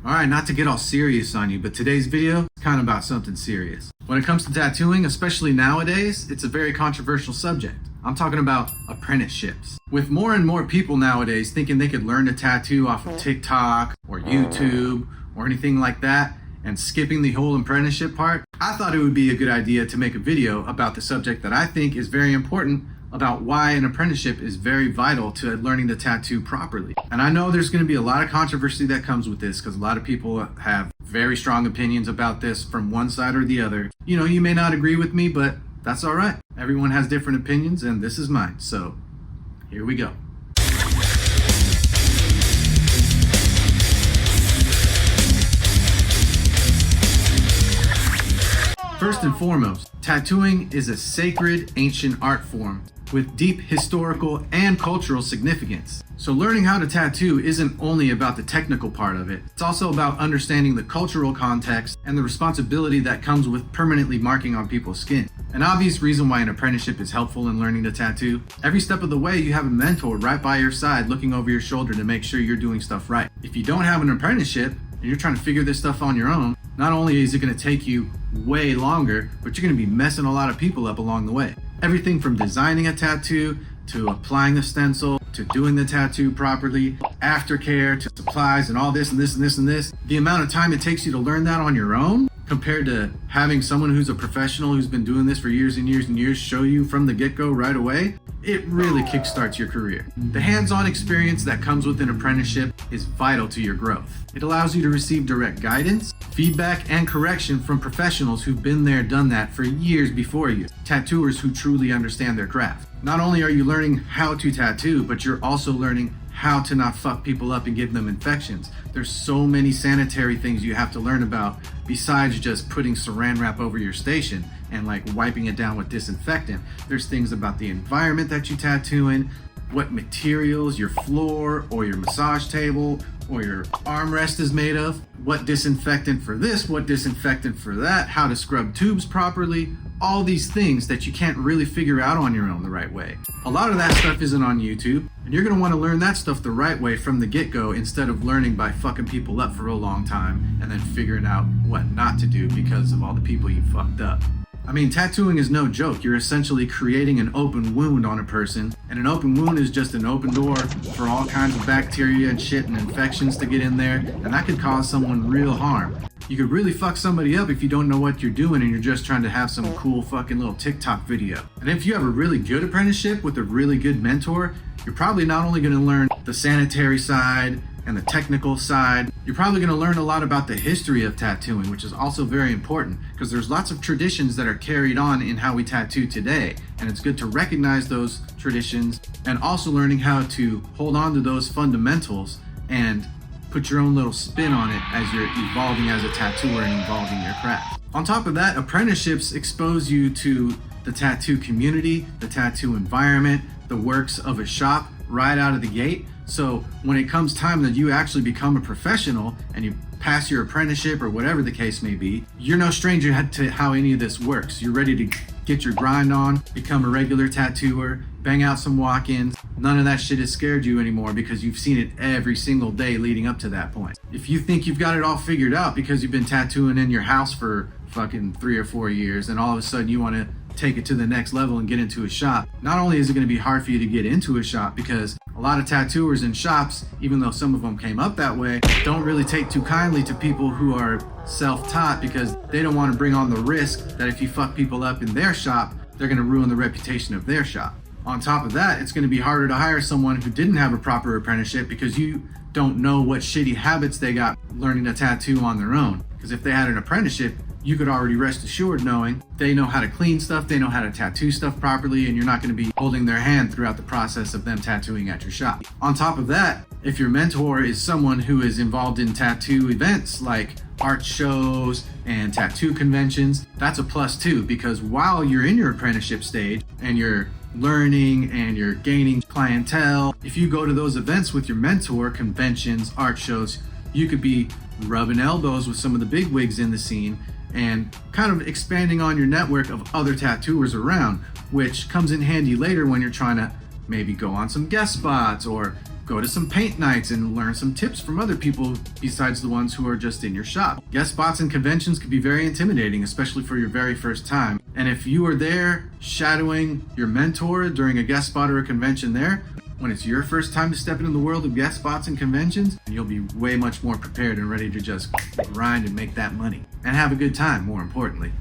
Alright, not to get all serious on you, but today's video is kind of about something serious. When it comes to tattooing, especially nowadays, it's a very controversial subject. I'm talking about apprenticeships. With more and more people nowadays thinking they could learn to tattoo off of TikTok or YouTube or anything like that, and skipping the whole apprenticeship part, I thought it would be a good idea to make a video about the subject that I think is very important, about why an apprenticeship is very vital to learning to tattoo properly. And I know there's going to be a lot of controversy that comes with this because a lot of people have very strong opinions about this from one side or the other. You know, you may not agree with me, but that's all right. Everyone has different opinions and this is mine. So here we go. First and foremost, tattooing is a sacred ancient art form with deep historical and cultural significance. So learning how to tattoo isn't only about the technical part of it, it's also about understanding the cultural context and the responsibility that comes with permanently marking on people's skin. An obvious reason why an apprenticeship is helpful in learning to tattoo: every step of the way you have a mentor right by your side looking over your shoulder to make sure you're doing stuff right. If you don't have an apprenticeship and you're trying to figure this stuff on your own, not only is it going to take you way longer, but you're going to be messing a lot of people up along the way. Everything from designing a tattoo, to applying the stencil, to doing the tattoo properly, aftercare, to supplies and all this and this and this and this. The amount of time it takes you to learn that on your own compared to having someone who's a professional who's been doing this for years and years and years show you from the get-go right away, it really kickstarts your career. The hands-on experience that comes with an apprenticeship is vital to your growth. It allows you to receive direct guidance, feedback, and correction from professionals who've been there, done that for years before you. Tattooers who truly understand their craft. Not only are you learning how to tattoo, but you're also learning how to not fuck people up and give them infections. There's so many sanitary things you have to learn about besides just putting saran wrap over your station and like wiping it down with disinfectant. There's things about the environment that you tattoo in, what materials your floor or your massage table or your armrest is made of, what disinfectant for this, what disinfectant for that, how to scrub tubes properly, all these things that you can't really figure out on your own the right way. A lot of that stuff isn't on YouTube, and you're gonna wanna learn that stuff the right way from the get-go instead of learning by fucking people up for a long time and then figuring out what not to do because of all the people you fucked up. I mean, tattooing is no joke. You're essentially creating an open wound on a person, and an open wound is just an open door for all kinds of bacteria and shit and infections to get in there, and that could cause someone real harm. You could really fuck somebody up if you don't know what you're doing and you're just trying to have some cool fucking little TikTok video. And if you have a really good apprenticeship with a really good mentor, you're probably not only going to learn the sanitary side and the technical side, you're probably going to learn a lot about the history of tattooing, which is also very important because there's lots of traditions that are carried on in how we tattoo today, and it's good to recognize those traditions and also learning how to hold on to those fundamentals and put your own little spin on it as you're evolving as a tattooer and evolving your craft. On top of that, apprenticeships expose you to the tattoo community, the tattoo environment, the works of a shop right out of the gate. So when it comes time that you actually become a professional and you pass your apprenticeship or whatever the case may be, you're no stranger to how any of this works. You're ready to get your grind on, become a regular tattooer, bang out some walk-ins. None of that shit has scared you anymore because you've seen it every single day leading up to that point. If you think you've got it all figured out because you've been tattooing in your house for fucking 3 or 4 years and all of a sudden you want to take it to the next level and get into a shop, not only is it going to be hard for you to get into a shop because a lot of tattooers in shops, even though some of them came up that way, don't really take too kindly to people who are self-taught because they don't want to bring on the risk that if you fuck people up in their shop, they're going to ruin the reputation of their shop. On top of that, it's going to be harder to hire someone who didn't have a proper apprenticeship because you don't know what shitty habits they got learning to tattoo on their own. Because if they had an apprenticeship, you could already rest assured knowing they know how to clean stuff, they know how to tattoo stuff properly, and you're not going to be holding their hand throughout the process of them tattooing at your shop. On top of that, if your mentor is someone who is involved in tattoo events like art shows and tattoo conventions, that's a plus too, because while you're in your apprenticeship stage and you're learning and you're gaining clientele, if you go to those events with your mentor, conventions, art shows, you could be rubbing elbows with some of the big wigs in the scene and kind of expanding on your network of other tattooers around, which comes in handy later when you're trying to maybe go on some guest spots or Go to some paint nights and learn some tips from other people besides the ones who are just in your shop. Guest spots and conventions can be very intimidating, especially for your very first time. And if you are there shadowing your mentor during a guest spot or a convention there, when it's your first time to step into the world of guest spots and conventions, you'll be way much more prepared and ready to just grind and make that money. And have a good time, more importantly.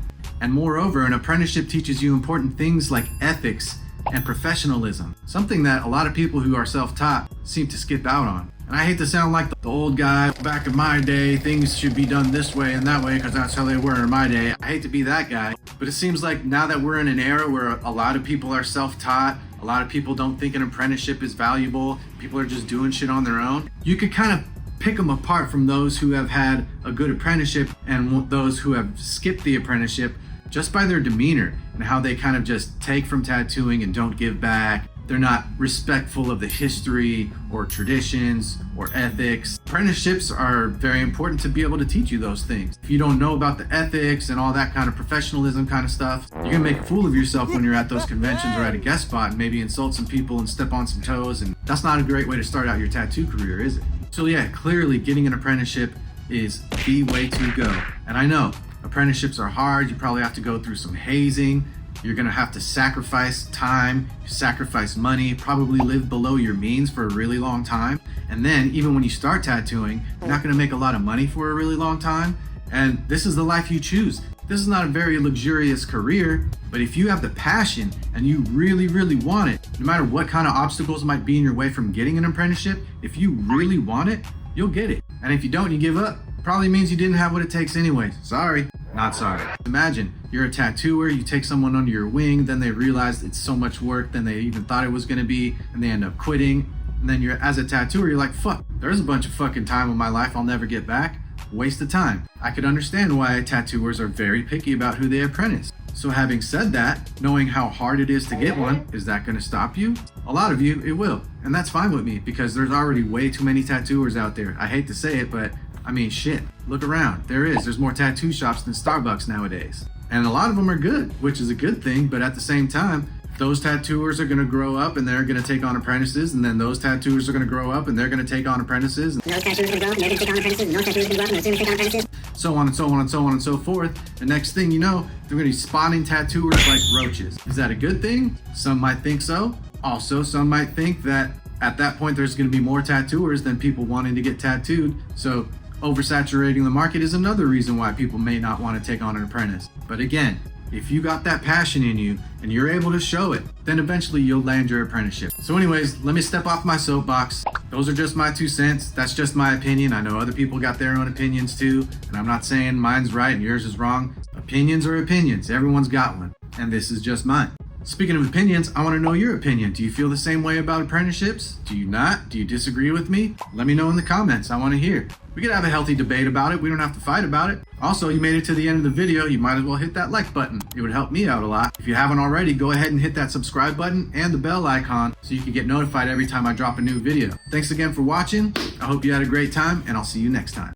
And moreover, an apprenticeship teaches you important things like ethics and professionalism, something that a lot of people who are self-taught seem to skip out on. And I hate to sound like the old guy, back in my day, things should be done this way and that way because that's how they were in my day. I hate to be that guy, but it seems like now that we're in an era where a lot of people are self-taught, a lot of people don't think an apprenticeship is valuable, people are just doing shit on their own, you could kind of pick them apart from those who have had a good apprenticeship and those who have skipped the apprenticeship just by their demeanor and how they kind of just take from tattooing and don't give back. They're not respectful of the history or traditions or ethics. Apprenticeships are very important to be able to teach you those things. If you don't know about the ethics and all that kind of professionalism kind of stuff, you're gonna make a fool of yourself when you're at those conventions or at a guest spot and maybe insult some people and step on some toes, and that's not a great way to start out your tattoo career, is it? So yeah, clearly getting an apprenticeship is the way to go. And I know apprenticeships are hard. You probably have to go through some hazing. You're gonna have to sacrifice time, sacrifice money, probably live below your means for a really long time. And then even when you start tattooing, you're not gonna make a lot of money for a really long time. And this is the life you choose. This is not a very luxurious career, but if you have the passion and you really, really want it, no matter what kind of obstacles might be in your way from getting an apprenticeship, if you really want it, you'll get it. And if you don't, you give up, probably means you didn't have what it takes anyways. Sorry. Not sorry. Imagine you're a tattooer, you take someone under your wing, then they realize it's so much work than they even thought it was gonna be, and they end up quitting. And then as a tattooer, you're like, fuck, there's a bunch of fucking time in my life I'll never get back. Waste of time. I could understand why tattooers are very picky about who they apprentice. So having said that, knowing how hard it is to get one, is that gonna stop you? A lot of you, it will. And that's fine with me because there's already way too many tattooers out there. I hate to say it, but I mean, shit, look around. There's more tattoo shops than Starbucks nowadays. And a lot of them are good, which is a good thing, but at the same time, those tattooers are gonna grow up and they're gonna take on apprentices, and then those tattooers are gonna grow up and they're gonna take on apprentices. And those tattooers are gonna grow up and they're gonna take on apprentices, and those tattooers are gonna grow up and they're gonna take on apprentices. So on and so on and so on and so forth. The next thing you know, they're gonna be spawning tattooers like roaches. Is that a good thing? Some might think so. Also, some might think that at that point there's gonna be more tattooers than people wanting to get tattooed. So oversaturating the market is another reason why people may not want to take on an apprentice. But again, if you got that passion in you and you're able to show it, then eventually you'll land your apprenticeship. So anyways, let me step off my soapbox. Those are just my 2 cents. That's just my opinion. I know other people got their own opinions too, and I'm not saying mine's right and yours is wrong. Opinions are opinions. Everyone's got one, and this is just mine. Speaking of opinions, I want to know your opinion. Do you feel the same way about apprenticeships? Do you not? Do you disagree with me? Let me know in the comments. I want to hear. We could have a healthy debate about it. We don't have to fight about it. Also, you made it to the end of the video. You might as well hit that like button. It would help me out a lot. If you haven't already, go ahead and hit that subscribe button and the bell icon so you can get notified every time I drop a new video. Thanks again for watching. I hope you had a great time, and I'll see you next time.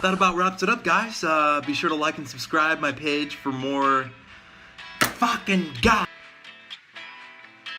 That about wraps it up, guys. Be sure to like and subscribe my page for more fucking God.